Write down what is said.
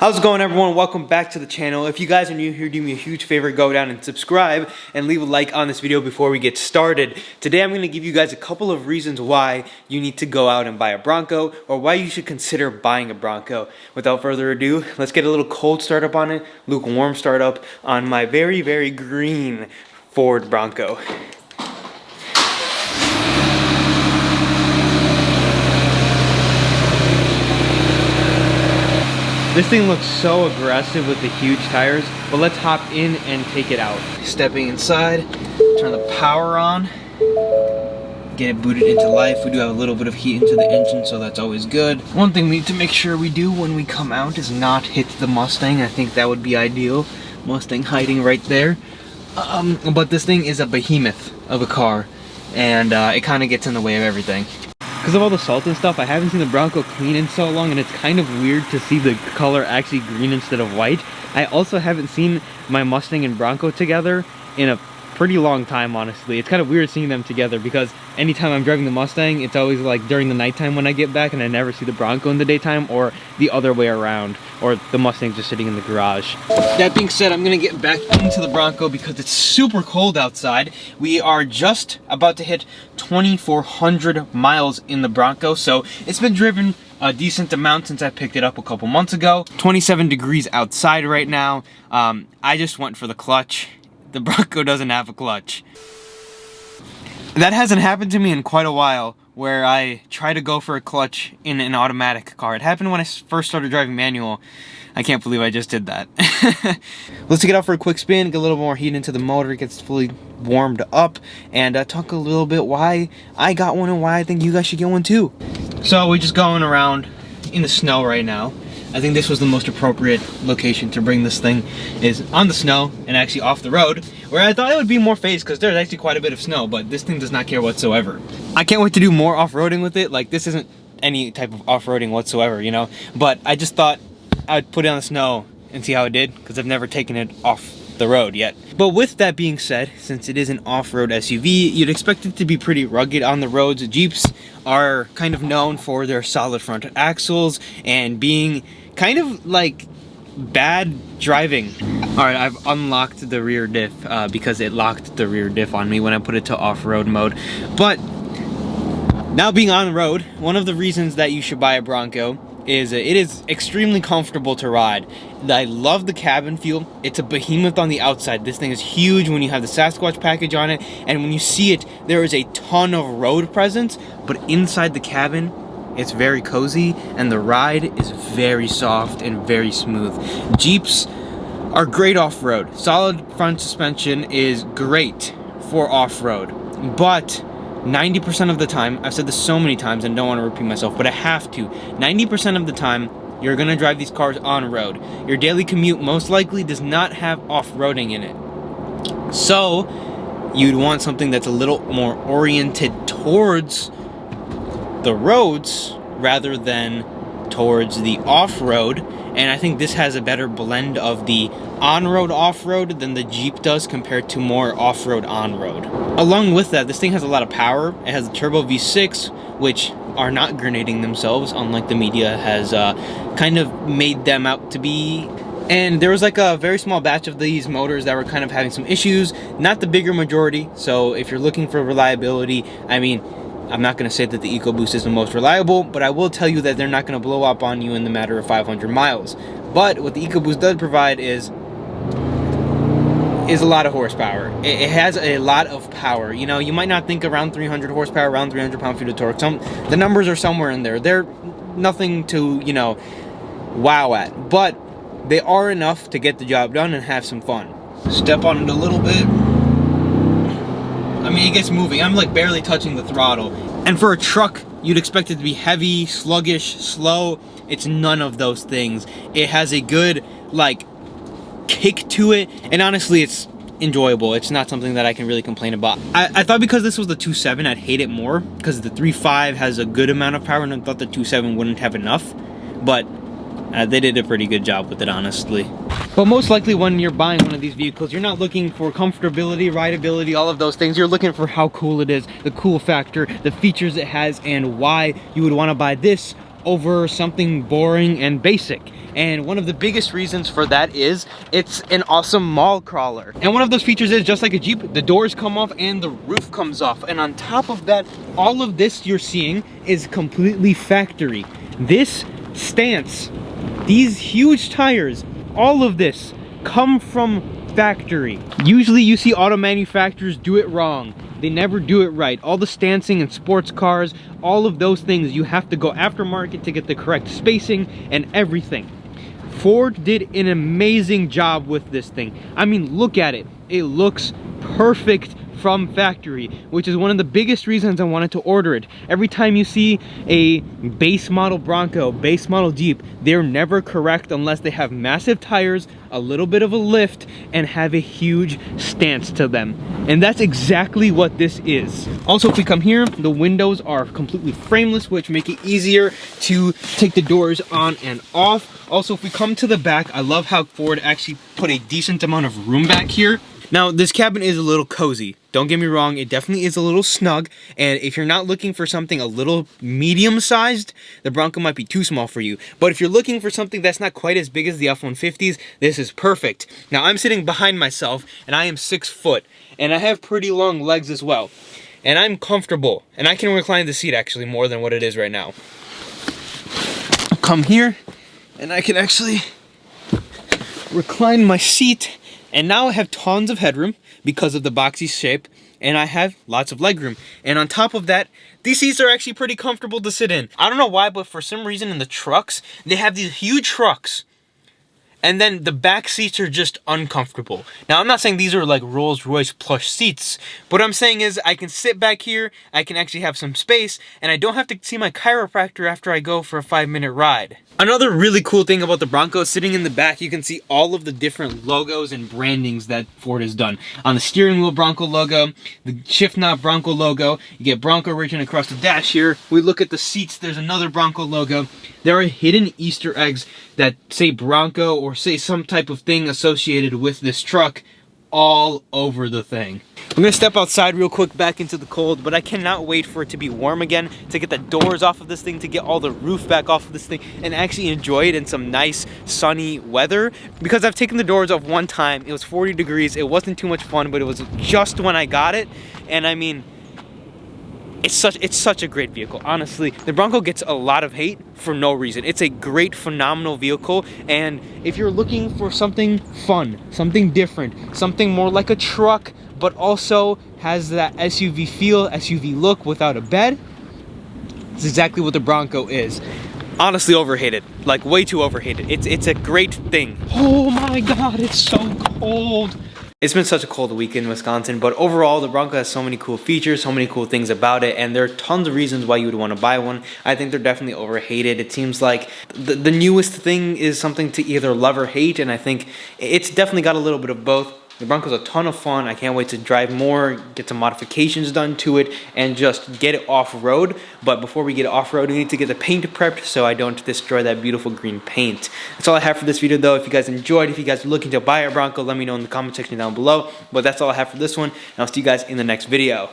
How's it going, everyone? Welcome back to the channel. If you guys are new here, do me a huge favor, go down and subscribe and leave a like on this video before we get started. Today I'm going to give you guys a couple of reasons why you need to go out and buy a Bronco, or why you should consider buying a Bronco. Without further ado, let's get a little cold startup on it, lukewarm startup on my very, very green Ford Bronco. This thing looks so aggressive with the huge tires, but let's hop in and take it out. Stepping inside, turn the power on, get it booted into life. We do have a little bit of heat into the engine, so that's always good. One thing we need to make sure we do when we come out is not hit the Mustang. I think that would be ideal. Mustang hiding right there. But this thing is a behemoth of a car, and it kind of gets in the way of everything. Because of all the salt and stuff, I haven't seen the Bronco clean in so long, and it's kind of weird to see the color actually green instead of white. I also haven't seen my Mustang and Bronco together in a pretty long time, honestly. It's kind of weird seeing them together because anytime I'm driving the Mustang, it's always like during the nighttime when I get back, and I never see the Bronco in the daytime, or the other way around, or the Mustang's just sitting in the garage. That being said, I'm gonna get back into the Bronco because it's super cold outside. We are just about to hit 2,400 miles in the Bronco, so it's been driven a decent amount since I picked it up a couple months ago. 27 degrees outside right now. I just went for the clutch. The Bronco doesn't have a clutch. That hasn't happened to me in quite a while, where I try to go for a clutch in an automatic car. It happened when I first started driving manual. I can't believe I just did that. Let's take it out for a quick spin, get a little more heat into the motor, it gets fully warmed up, and talk a little bit why I got one and why I think you guys should get one too. So we're just going around in the snow right now. I think this was the most appropriate location to bring this thing, is on the snow and actually off the road, where I thought it would be more phased because there's actually quite a bit of snow, but this thing does not care whatsoever. I can't wait to do more off-roading with it. Like, this isn't any type of off-roading whatsoever, you know, but I just thought I'd put it on the snow and see how it did, because I've never taken it off the road yet. But with that being said, since it is an off-road SUV, you'd expect it to be pretty rugged on the roads. Jeeps are kind of known for their solid front axles and being kind of like bad driving. Alright, I've unlocked the rear diff because it locked the rear diff on me when I put it to off-road mode. But now being on the road, one of the reasons that you should buy a Bronco is it is extremely comfortable to ride. I love the cabin feel. It's a behemoth on the outside. This thing is huge when you have the Sasquatch package on it, and when you see it, there is a ton of road presence, but inside the cabin, it's very cozy, and the ride is very soft and very smooth. Jeeps are great off-road. Solid front suspension is great for off-road, but 90% of the time, I've said this so many times and don't want to repeat myself, but I have to, 90% of the time, you're going to drive these cars on road. Your daily commute most likely does not have off-roading in it. So, you'd want something that's a little more oriented towards the roads rather than towards the off-road, and I think this has a better blend of the on-road off-road than the Jeep does compared to more off-road on-road. Along with that, this thing has a lot of power. It has a turbo V6, which are not grenading themselves, unlike the media has kind of made them out to be. And there was like a very small batch of these motors that were kind of having some issues, not the bigger majority. So if you're looking for reliability, I mean, I'm not going to say that the EcoBoost is the most reliable, but I will tell you that they're not going to blow up on you in the matter of 500 miles. But what the EcoBoost does provide is a lot of horsepower. It has a lot of power. You know, you might not think around 300 horsepower, around 300 pound-feet of torque. The numbers are somewhere in there. They're nothing to, you know, wow at, but they are enough to get the job done and have some fun. Step on it a little bit. I mean, it gets moving. I'm like barely touching the throttle. And for a truck, you'd expect it to be heavy, sluggish, slow. It's none of those things. It has a good, like, kick to it, and honestly, it's enjoyable. It's not something that I can really complain about. I thought because this was the 2.7, I'd hate it more, because the 3.5 has a good amount of power, and I thought the 2.7 wouldn't have enough, but they did a pretty good job with it, honestly. But most likely when you're buying one of these vehicles, you're not looking for comfortability, rideability, all of those things. You're looking for how cool it is, the cool factor, the features it has, and why you would want to buy this over something boring and basic. And one of the biggest reasons for that is it's an awesome mall crawler. And one of those features is, just like a Jeep, the doors come off and the roof comes off. And on top of that, all of this you're seeing is completely factory. This stance, these huge tires, all of this come from factory. Usually you see auto manufacturers do it wrong. They never do it right. All the stancing in sports cars, all of those things, you have to go aftermarket to get the correct spacing and everything. Ford did an amazing job with this thing. I mean, look at it. It looks perfect from factory, which is one of the biggest reasons I wanted to order it. Every time you see a base model Bronco, base model Jeep, they're never correct unless they have massive tires, a little bit of a lift, and have a huge stance to them. And that's exactly what this is. Also, if we come here, the windows are completely frameless, which make it easier to take the doors on and off. Also, if we come to the back, I love how Ford actually put a decent amount of room back here. Now, this cabin is a little cozy. Don't get me wrong, it definitely is a little snug, and if you're not looking for something a little medium-sized, the Bronco might be too small for you. But if you're looking for something that's not quite as big as the F-150s, this is perfect. Now, I'm sitting behind myself, and I am 6 foot, and I have pretty long legs as well. And I'm comfortable, and I can recline the seat actually more than what it is right now. I'll come here, and I can actually recline my seat. And now I have tons of headroom because of the boxy shape, and I have lots of legroom. And on top of that, these seats are actually pretty comfortable to sit in. I don't know why, but for some reason in the trucks, they have these huge trucks, and then the back seats are just uncomfortable. Now, I'm not saying these are like Rolls-Royce plush seats. What I'm saying is I can sit back here, I can actually have some space, and I don't have to see my chiropractor after I go for a 5-minute ride. Another really cool thing about the Bronco, sitting in the back, you can see all of the different logos and brandings that Ford has done. On the steering wheel, Bronco logo, the shift knob, Bronco logo. You get Bronco written across the dash here. We look at the seats, there's another Bronco logo. There are hidden Easter eggs that say Bronco or say some type of thing associated with this truck all over the thing. I'm gonna step outside real quick back into the cold, but I cannot wait for it to be warm again, to get the doors off of this thing, to get all the roof back off of this thing, and actually enjoy it in some nice sunny weather. Because I've taken the doors off one time, it was 40 degrees, it wasn't too much fun, but it was just when I got it, and I mean, it's such a great vehicle. Honestly, the Bronco gets a lot of hate for no reason. It's a great, phenomenal vehicle, and if you're looking for something fun, something different, something more like a truck, but also has that SUV feel, SUV look without a bed, it's exactly what the Bronco is. Honestly overhated, like way too overhated. It's a great thing. Oh my God, it's so cold. It's been such a cold week in Wisconsin, but overall, the Bronco has so many cool features, so many cool things about it, and there are tons of reasons why you would want to buy one. I think they're definitely overhated. It seems like the newest thing is something to either love or hate, and I think it's definitely got a little bit of both. The Bronco's a ton of fun. I can't wait to drive more, get some modifications done to it, and just get it off-road. But before we get it off-road, we need to get the paint prepped so I don't destroy that beautiful green paint. That's all I have for this video, though. If you guys enjoyed, if you guys are looking to buy a Bronco, let me know in the comment section down below. But that's all I have for this one, and I'll see you guys in the next video.